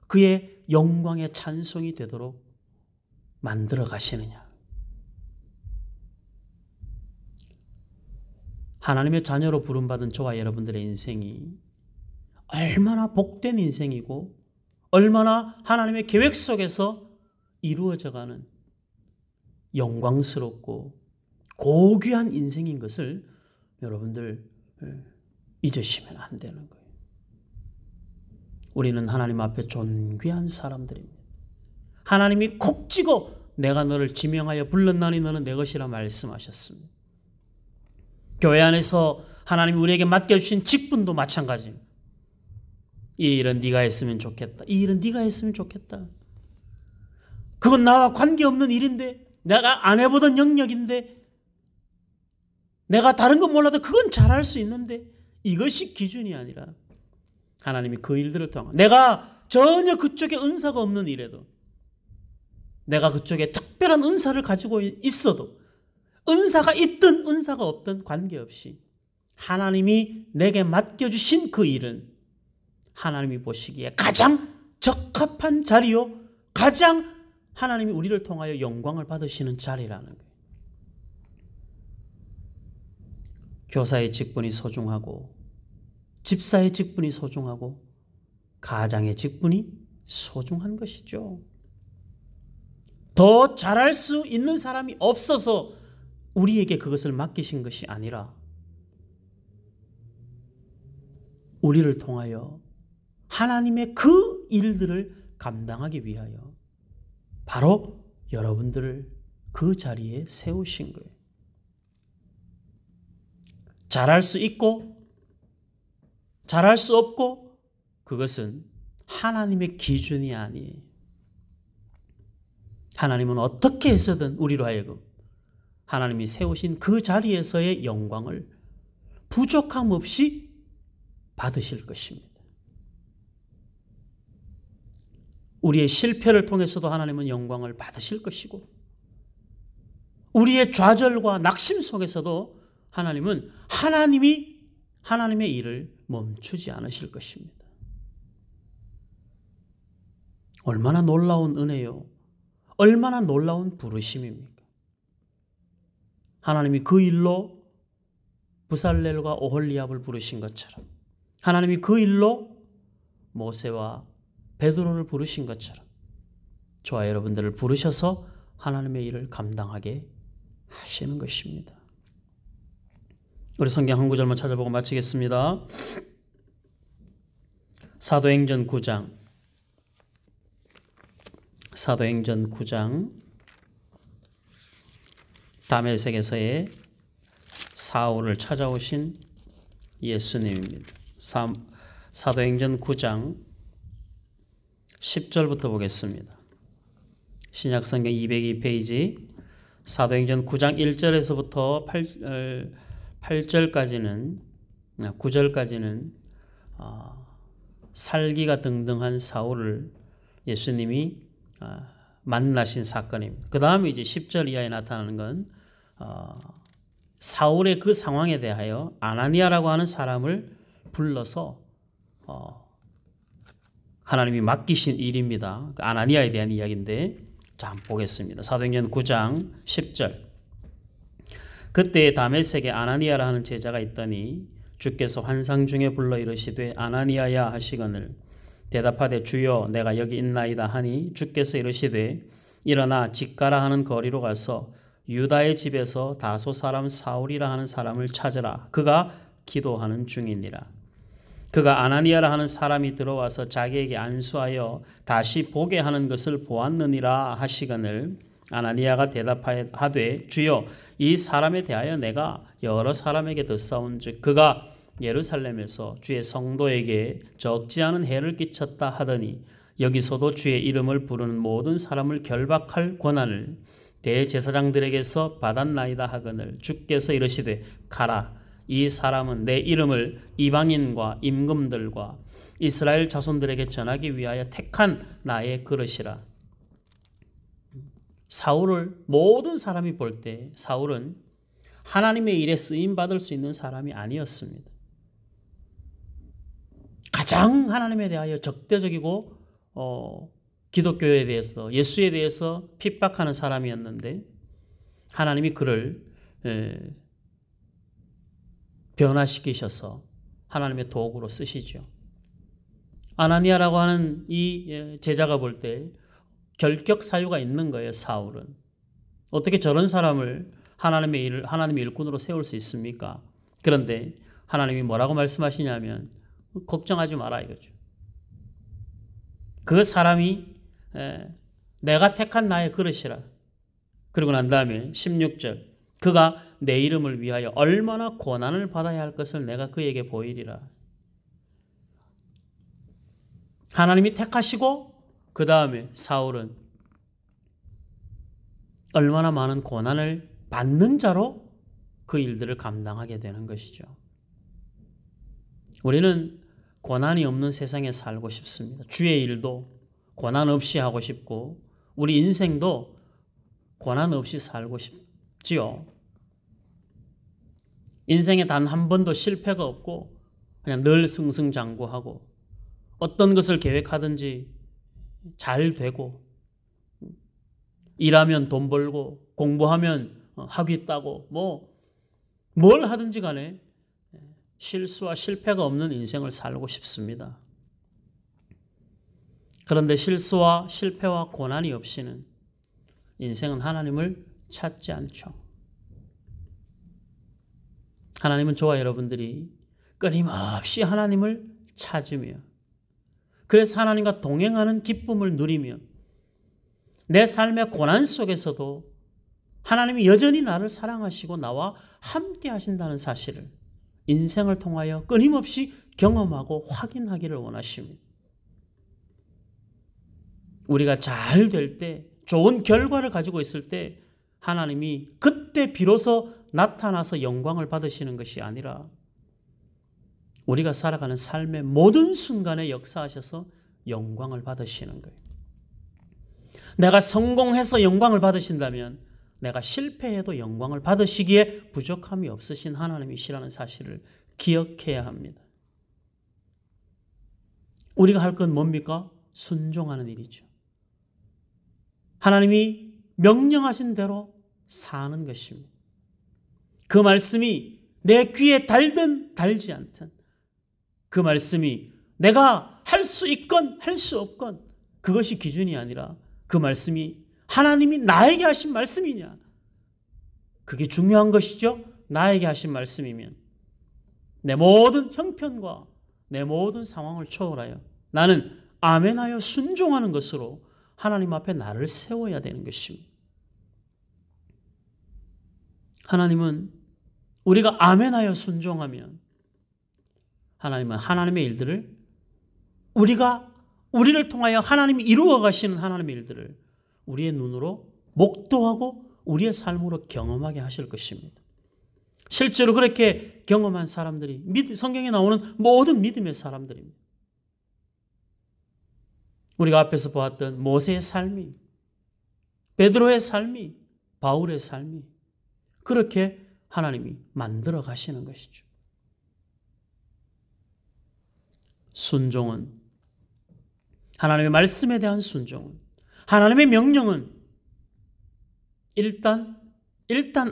그의 영광의 찬송이 되도록 만들어 가시느냐. 하나님의 자녀로 부름받은 저와 여러분들의 인생이 얼마나 복된 인생이고 얼마나 하나님의 계획 속에서 이루어져가는 영광스럽고 고귀한 인생인 것을 여러분들 잊으시면 안 되는 거예요. 우리는 하나님 앞에 존귀한 사람들입니다. 하나님이 콕 찍어 내가 너를 지명하여 불렀나니 너는 내 것이라 말씀하셨습니다. 교회 안에서 하나님이 우리에게 맡겨주신 직분도 마찬가지입니다. 이 일은 네가 했으면 좋겠다. 이 일은 네가 했으면 좋겠다. 그건 나와 관계없는 일인데, 내가 안 해보던 영역인데, 내가 다른 건 몰라도 그건 잘할 수 있는데, 이것이 기준이 아니라 하나님이 그 일들을 통해 내가 전혀 그쪽에 은사가 없는 일에도, 내가 그쪽에 특별한 은사를 가지고 있어도, 은사가 있든 은사가 없든 관계없이 하나님이 내게 맡겨주신 그 일은 하나님이 보시기에 가장 적합한 자리요, 가장 하나님이 우리를 통하여 영광을 받으시는 자리라는 거예요. 교사의 직분이 소중하고, 집사의 직분이 소중하고, 가장의 직분이 소중한 것이죠. 더 잘할 수 있는 사람이 없어서 우리에게 그것을 맡기신 것이 아니라 우리를 통하여 하나님의 그 일들을 감당하기 위하여 바로 여러분들을 그 자리에 세우신 거예요. 잘할 수 있고 잘할 수 없고 그것은 하나님의 기준이 아니에요. 하나님은 어떻게 해서든 우리로 하여금 하나님이 세우신 그 자리에서의 영광을 부족함 없이 받으실 것입니다. 우리의 실패를 통해서도 하나님은 영광을 받으실 것이고, 우리의 좌절과 낙심 속에서도 하나님은 하나님의 일을 멈추지 않으실 것입니다. 얼마나 놀라운 은혜요, 얼마나 놀라운 부르심입니까? 하나님이 그 일로 부살렐과 오홀리압을 부르신 것처럼, 하나님이 그 일로 모세와 베드로를 부르신 것처럼 저와 여러분들을 부르셔서 하나님의 일을 감당하게 하시는 것입니다. 우리 성경 한 구절만 찾아보고 마치겠습니다. 사도행전 9장 다메섹에서의 사울을 찾아오신 예수님입니다. 사도행전 9장 10절부터 보겠습니다. 신약성경 202페이지 사도행전 9장 1절에서부터 9절까지는 살기가 등등한 사울을 예수님이 만나신 사건입니다. 그 다음에 이제 10절 이하에 나타나는 건 사울의 그 상황에 대하여 아나니아라고 하는 사람을 불러서 하나님이 맡기신 일입니다. 아나니아에 대한 이야기인데, 자, 한번 보겠습니다. 사도행전 9장 10절. 그때 다메섹에 아나니아라 하는 제자가 있더니 주께서 환상 중에 불러 이르시되 아나니아야 하시거늘 대답하되 주여 내가 여기 있나이다 하니 주께서 이르시되 일어나 직가라 하는 거리로 가서 유다의 집에서 다소 사람 사울이라 하는 사람을 찾으라. 그가 기도하는 중이니라. 그가 아나니아라 하는 사람이 들어와서 자기에게 안수하여 다시 보게 하는 것을 보았느니라 하시거늘 아나니아가 대답하되 주여 이 사람에 대하여 내가 여러 사람에게 듣사온즉 그가 예루살렘에서 주의 성도에게 적지 않은 해를 끼쳤다 하더니 여기서도 주의 이름을 부르는 모든 사람을 결박할 권한을 대제사장들에게서 받았나이다 하거늘 주께서 이르시되 가라. 이 사람은 내 이름을 이방인과 임금들과 이스라엘 자손들에게 전하기 위하여 택한 나의 그릇이라. 사울을 모든 사람이 볼 때 사울은 하나님의 일에 쓰임받을 수 있는 사람이 아니었습니다. 가장 하나님에 대하여 적대적이고 기독교에 대해서 예수에 대해서 핍박하는 사람이었는데 하나님이 그를 변화시키셔서 하나님의 도구로 쓰시죠. 아나니아라고 하는 이 제자가 볼 때 결격 사유가 있는 거예요. 사울은. 어떻게 저런 사람을 하나님의 일꾼으로 세울 수 있습니까? 그런데 하나님이 뭐라고 말씀하시냐면 걱정하지 마라 이거죠. 그 사람이 내가 택한 나의 그릇이라. 그리고 난 다음에 16절 그가 내 이름을 위하여 얼마나 고난을 받아야 할 것을 내가 그에게 보이리라. 하나님이 택하시고 그 다음에 사울은 얼마나 많은 고난을 받는 자로 그 일들을 감당하게 되는 것이죠. 우리는 고난이 없는 세상에 살고 싶습니다. 주의 일도 고난 없이 하고 싶고 우리 인생도 고난 없이 살고 싶지요. 인생에 단 한 번도 실패가 없고 그냥 늘 승승장구하고 어떤 것을 계획하든지 잘 되고 일하면 돈 벌고 공부하면 학위 따고 뭘 하든지 간에 실수와 실패가 없는 인생을 살고 싶습니다. 그런데 실수와 실패와 고난이 없이는 인생은 하나님을 찾지 않죠. 하나님은 저와 여러분들이 끊임없이 하나님을 찾으며 그래서 하나님과 동행하는 기쁨을 누리며 내 삶의 고난 속에서도 하나님이 여전히 나를 사랑하시고 나와 함께 하신다는 사실을 인생을 통하여 끊임없이 경험하고 확인하기를 원하십니다. 우리가 잘 될 때, 좋은 결과를 가지고 있을 때 하나님이 그때 비로소 나타나서 영광을 받으시는 것이 아니라 우리가 살아가는 삶의 모든 순간에 역사하셔서 영광을 받으시는 거예요. 내가 성공해서 영광을 받으신다면 내가 실패해도 영광을 받으시기에 부족함이 없으신 하나님이시라는 사실을 기억해야 합니다. 우리가 할 건 뭡니까? 순종하는 일이죠. 하나님이 명령하신 대로 사는 것입니다. 그 말씀이 내 귀에 달든 달지 않든 그 말씀이 내가 할 수 있건 할 수 없건 그것이 기준이 아니라 그 말씀이 하나님이 나에게 하신 말씀이냐 그게 중요한 것이죠. 나에게 하신 말씀이면 내 모든 형편과 내 모든 상황을 초월하여 나는 아멘하여 순종하는 것으로 하나님 앞에 나를 세워야 되는 것입니다. 하나님은 우리가 아멘하여 순종하면 하나님은 하나님의 일들을 우리를 통하여 하나님이 이루어 가시는 하나님의 일들을 우리의 눈으로 목도하고 우리의 삶으로 경험하게 하실 것입니다. 실제로 그렇게 경험한 사람들이 성경에 나오는 모든 믿음의 사람들입니다. 우리가 앞에서 보았던 모세의 삶이, 베드로의 삶이, 바울의 삶이 그렇게 하나님이 만들어 가시는 것이죠. 순종은 하나님의 말씀에 대한 순종은 하나님의 명령은 일단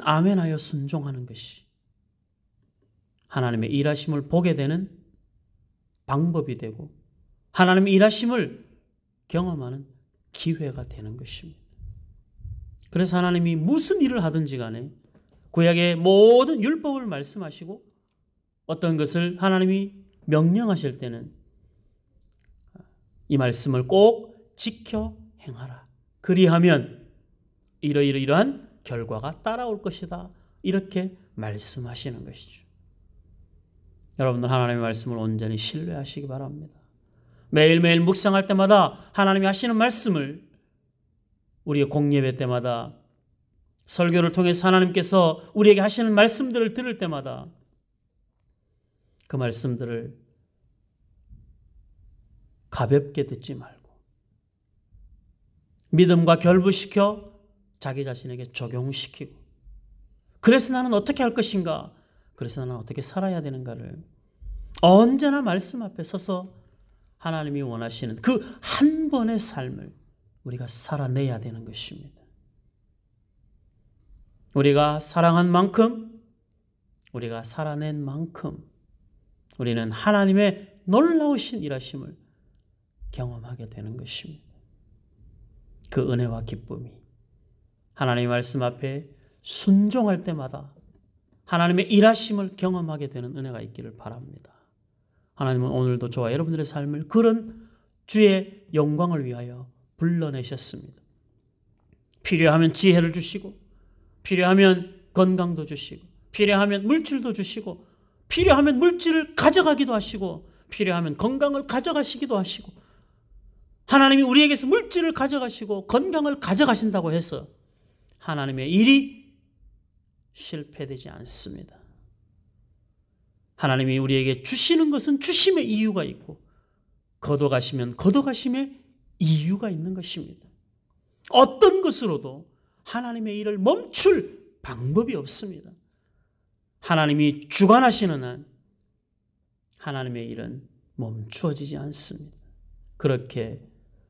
아멘하여 순종하는 것이 하나님의 일하심을 보게 되는 방법이 되고 하나님의 일하심을 경험하는 기회가 되는 것입니다. 그래서 하나님이 무슨 일을 하든지 간에 구약의 모든 율법을 말씀하시고 어떤 것을 하나님이 명령하실 때는 이 말씀을 꼭 지켜 행하라. 그리하면 이러이러한 결과가 따라올 것이다. 이렇게 말씀하시는 것이죠. 여러분들 하나님의 말씀을 온전히 신뢰하시기 바랍니다. 매일매일 묵상할 때마다 하나님이 하시는 말씀을 우리의 공예배 때마다 설교를 통해서 하나님께서 우리에게 하시는 말씀들을 들을 때마다 그 말씀들을 가볍게 듣지 말고 믿음과 결부시켜 자기 자신에게 적용시키고 그래서 나는 어떻게 할 것인가? 그래서 나는 어떻게 살아야 되는가를 언제나 말씀 앞에 서서 하나님이 원하시는 그 한 번의 삶을 우리가 살아내야 되는 것입니다. 우리가 사랑한 만큼, 우리가 살아낸 만큼 우리는 하나님의 놀라우신 일하심을 경험하게 되는 것입니다. 그 은혜와 기쁨이 하나님의 말씀 앞에 순종할 때마다 하나님의 일하심을 경험하게 되는 은혜가 있기를 바랍니다. 하나님은 오늘도 저와 여러분들의 삶을 그런 주의 영광을 위하여 불러내셨습니다. 필요하면 지혜를 주시고, 필요하면 건강도 주시고, 필요하면 물질도 주시고, 필요하면 물질을 가져가기도 하시고, 필요하면 건강을 가져가시기도 하시고, 하나님이 우리에게서 물질을 가져가시고 건강을 가져가신다고 해서 하나님의 일이 실패되지 않습니다. 하나님이 우리에게 주시는 것은 주심의 이유가 있고, 걷어가시면 걷어가심의 이유가 있는 것입니다. 어떤 것으로도 하나님의 일을 멈출 방법이 없습니다. 하나님이 주관하시는 한 하나님의 일은 멈추어지지 않습니다. 그렇게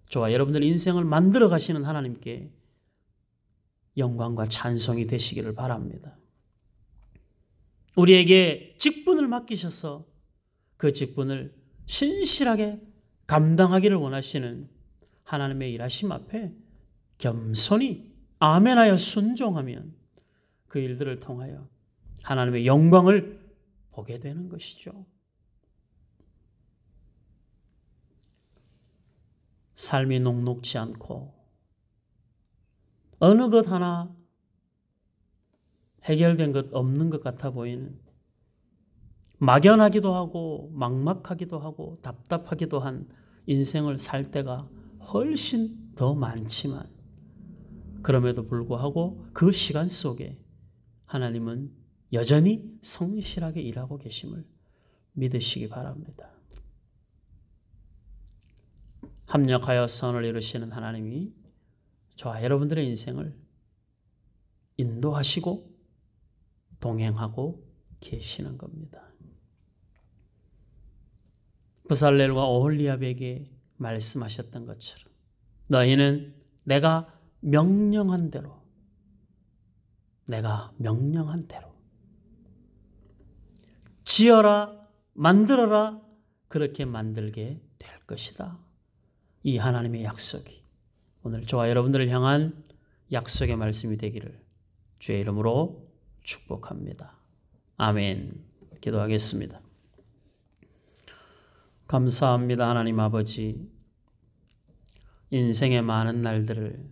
저와 여러분들 인생을 만들어 가시는 하나님께 영광과 찬송이 되시기를 바랍니다. 우리에게 직분을 맡기셔서 그 직분을 신실하게 감당하기를 원하시는 하나님의 일하심 앞에 겸손히 아멘하여 순종하면 그 일들을 통하여 하나님의 영광을 보게 되는 것이죠. 삶이 녹록지 않고 어느 것 하나 해결된 것 없는 것 같아 보이는, 막연하기도 하고 막막하기도 하고 답답하기도 한 인생을 살 때가 훨씬 더 많지만, 그럼에도 불구하고 그 시간 속에 하나님은 여전히 성실하게 일하고 계심을 믿으시기 바랍니다. 합력하여 선을 이루시는 하나님이 저와 여러분들의 인생을 인도하시고 동행하고 계시는 겁니다. 브살렐과 오홀리압에게 말씀하셨던 것처럼 너희는 내가 명령한 대로 지어라, 만들어라, 그렇게 만들게 될 것이다. 이 하나님의 약속이 오늘 저와 여러분들을 향한 약속의 말씀이 되기를 주의 이름으로 축복합니다. 아멘. 기도하겠습니다. 감사합니다. 하나님 아버지, 인생의 많은 날들을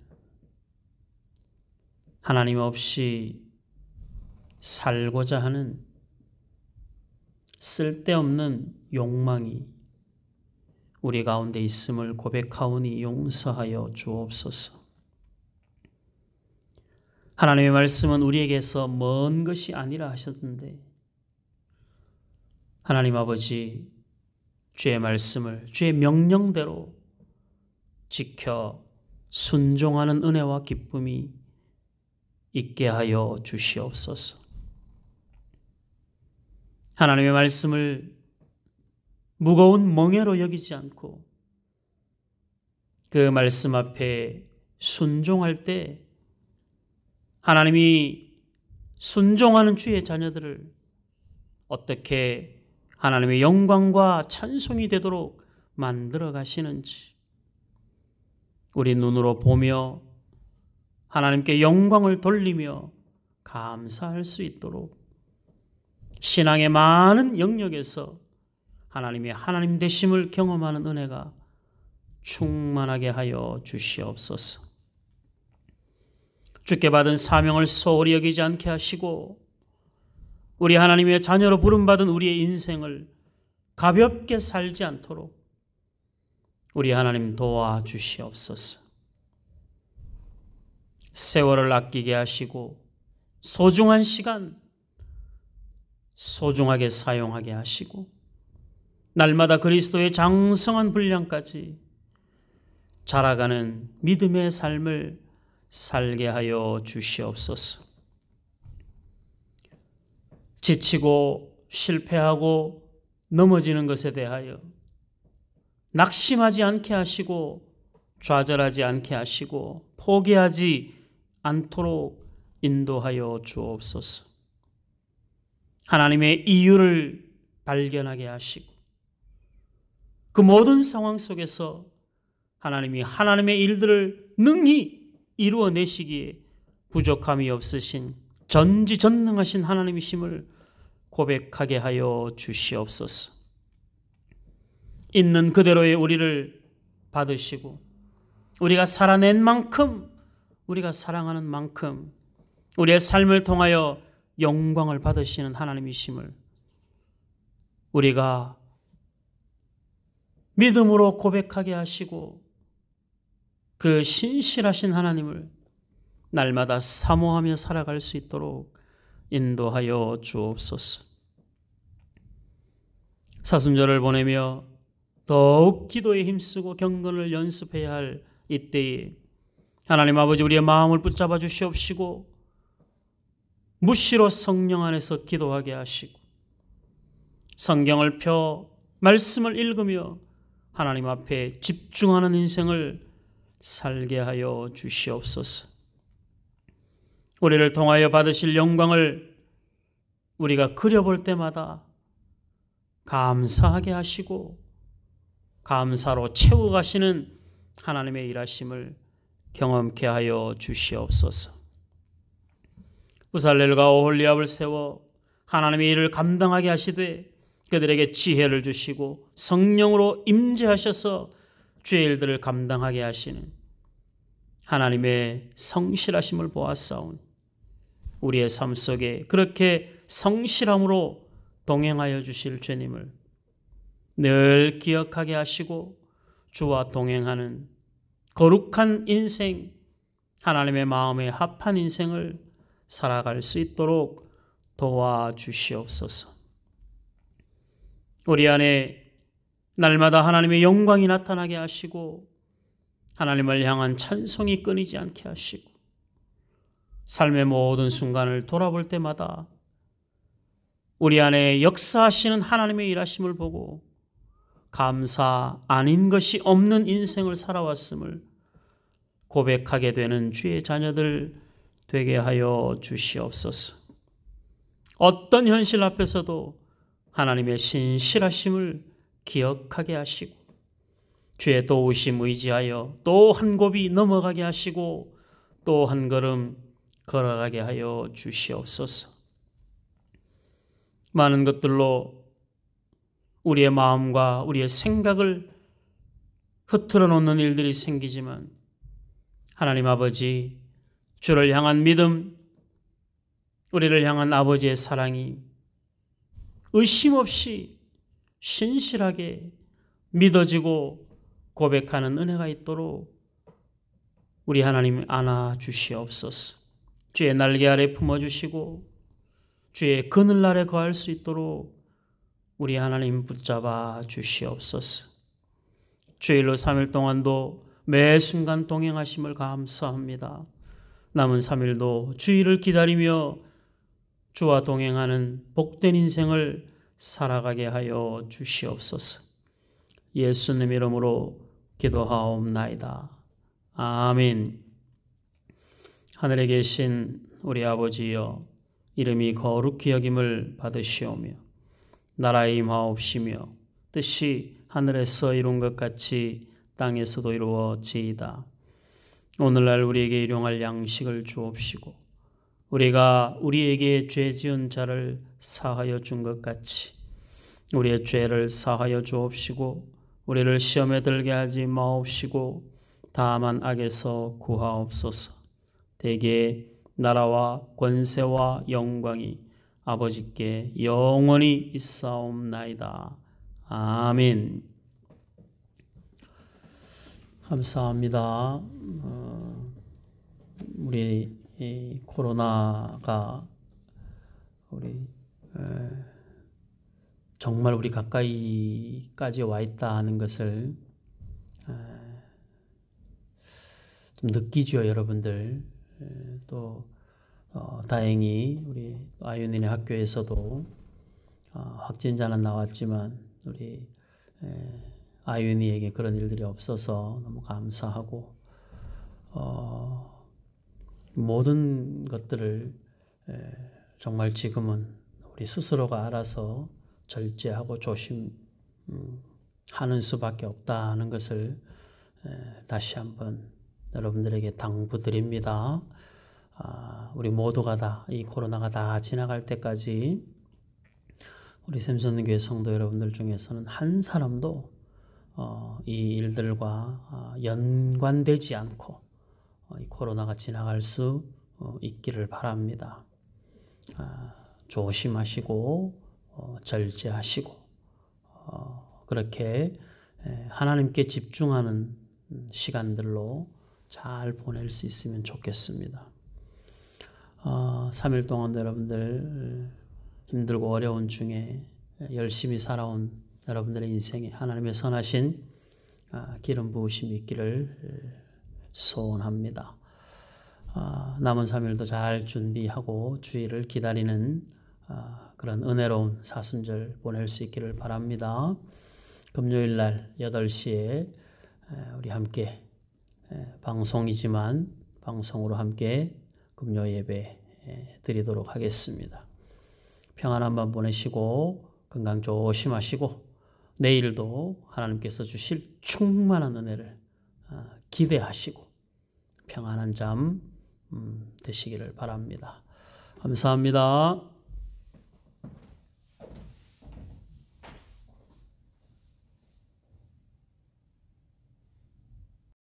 하나님 없이 살고자 하는 쓸데없는 욕망이 우리 가운데 있음을 고백하오니 용서하여 주옵소서. 하나님의 말씀은 우리에게서 먼 것이 아니라 하셨는데, 하나님 아버지, 주의 말씀을 주의 명령대로 지켜 순종하는 은혜와 기쁨이 있게 하여 주시옵소서. 하나님의 말씀을 무거운 멍에로 여기지 않고 그 말씀 앞에 순종할 때 하나님이 순종하는 주의 자녀들을 어떻게 하나님의 영광과 찬송이 되도록 만들어 가시는지 우리 눈으로 보며 하나님께 영광을 돌리며 감사할 수 있도록 신앙의 많은 영역에서 하나님의 하나님 되심을 경험하는 은혜가 충만하게 하여 주시옵소서. 주께 받은 사명을 소홀히 여기지 않게 하시고 우리 하나님의 자녀로 부름받은 우리의 인생을 가볍게 살지 않도록 우리 하나님 도와주시옵소서. 세월을 아끼게 하시고 소중한 시간 소중하게 사용하게 하시고 날마다 그리스도의 장성한 분량까지 자라가는 믿음의 삶을 살게 하여 주시옵소서. 지치고 실패하고 넘어지는 것에 대하여 낙심하지 않게 하시고 좌절하지 않게 하시고 포기하지 않도록 인도하여 주옵소서. 하나님의 이유를 발견하게 하시고 그 모든 상황 속에서 하나님이 하나님의 일들을 능히 이루어내시기에 부족함이 없으신 전지전능하신 하나님이심을 고백하게 하여 주시옵소서. 있는 그대로의 우리를 받으시고 우리가 살아낸 만큼, 우리가 사랑하는 만큼 우리의 삶을 통하여 영광을 받으시는 하나님이심을 우리가 믿음으로 고백하게 하시고 그 신실하신 하나님을 날마다 사모하며 살아갈 수 있도록 인도하여 주옵소서. 사순절을 보내며 더욱 기도에 힘쓰고 경건을 연습해야 할 이때에 하나님 아버지 우리의 마음을 붙잡아 주시옵시고 무시로 성령 안에서 기도하게 하시고 성경을 펴 말씀을 읽으며 하나님 앞에 집중하는 인생을 살게 하여 주시옵소서. 우리를 통하여 받으실 영광을 우리가 그려볼 때마다 감사하게 하시고 감사로 채워가시는 하나님의 일하심을 경험케 하여 주시옵소서. 부살렐과 오홀리압을 세워 하나님의 일을 감당하게 하시되 그들에게 지혜를 주시고 성령으로 임재하셔서 주의 일들을 감당하게 하시는 하나님의 성실하심을 보았사오니 우리의 삶 속에 그렇게 성실함으로 동행하여 주실 주님을 늘 기억하게 하시고 주와 동행하는 거룩한 인생, 하나님의 마음에 합한 인생을 살아갈 수 있도록 도와주시옵소서. 우리 안에 날마다 하나님의 영광이 나타나게 하시고 하나님을 향한 찬송이 끊이지 않게 하시고 삶의 모든 순간을 돌아볼 때마다 우리 안에 역사하시는 하나님의 일하심을 보고 감사 아닌 것이 없는 인생을 살아왔음을 고백하게 되는 주의 자녀들 되게 하여 주시옵소서. 어떤 현실 앞에서도 하나님의 신실하심을 기억하게 하시고 주의 도우심 의지하여 또 한 곱이 넘어가게 하시고 또 한 걸음 걸어가게 하여 주시옵소서. 많은 것들로 우리의 마음과 우리의 생각을 흐트러 놓는 일들이 생기지만 하나님 아버지, 주를 향한 믿음, 우리를 향한 아버지의 사랑이 의심 없이 신실하게 믿어지고 고백하는 은혜가 있도록 우리 하나님 안아 주시옵소서. 주의 날개 아래 품어주시고 주의 그늘 아래 거할 수 있도록 우리 하나님 붙잡아 주시옵소서. 주일로 3일 동안도 매 순간 동행하심을 감사합니다. 남은 3일도 주일을 기다리며 주와 동행하는 복된 인생을 살아가게 하여 주시옵소서. 예수님 이름으로 기도하옵나이다. 아멘. 하늘에 계신 우리 아버지여, 이름이 거룩히 여김을 받으시오며 나라의 임하옵시며 뜻이 하늘에서 이룬 것 같이 땅에서도 이루어지이다. 오늘날 우리에게 일용할 양식을 주옵시고 우리가 우리에게 죄 지은 자를 사하여 준 것 같이 우리의 죄를 사하여 주옵시고 우리를 시험에 들게 하지 마옵시고 다만 악에서 구하옵소서. 대개 나라와 권세와 영광이 아버지께 영원히 있사옵나이다. 아멘. 감사합니다. 우리 이 코로나가 정말 우리 가까이까지 와 있다 하는 것을 좀 느끼죠, 여러분들. 또 다행히 우리 아윤이네 학교에서도 확진자는 나왔지만 우리 아윤이에게 그런 일들이 없어서 너무 감사하고 모든 것들을 정말 지금은 우리 스스로가 알아서 절제하고 조심하는 수밖에 없다는 것을 다시 한번 여러분들에게 당부드립니다. 우리 모두가 다 이 코로나가 다 지나갈 때까지 우리 샘선교회 성도 여러분들 중에서는 한 사람도 이 일들과 연관되지 않고 이 코로나가 지나갈 수 있기를 바랍니다. 조심하시고 절제하시고 그렇게 하나님께 집중하는 시간들로 잘 보낼 수 있으면 좋겠습니다. 3일 동안 여러분들 힘들고 어려운 중에 열심히 살아온 여러분들의 인생에 하나님의 선하신 기름 부으심이 있기를 소원합니다. 남은 3일도 잘 준비하고 주일을 기다리는 그런 은혜로운 사순절 보낼 수 있기를 바랍니다. 금요일 날 8시에 우리 함께 방송이지만 방송으로 함께 금요 예배 드리도록 하겠습니다. 평안한 밤 보내시고 건강 조심하시고 내일도 하나님께서 주실 충만한 은혜를 기대하시고 평안한 잠 드시기를 바랍니다. 감사합니다.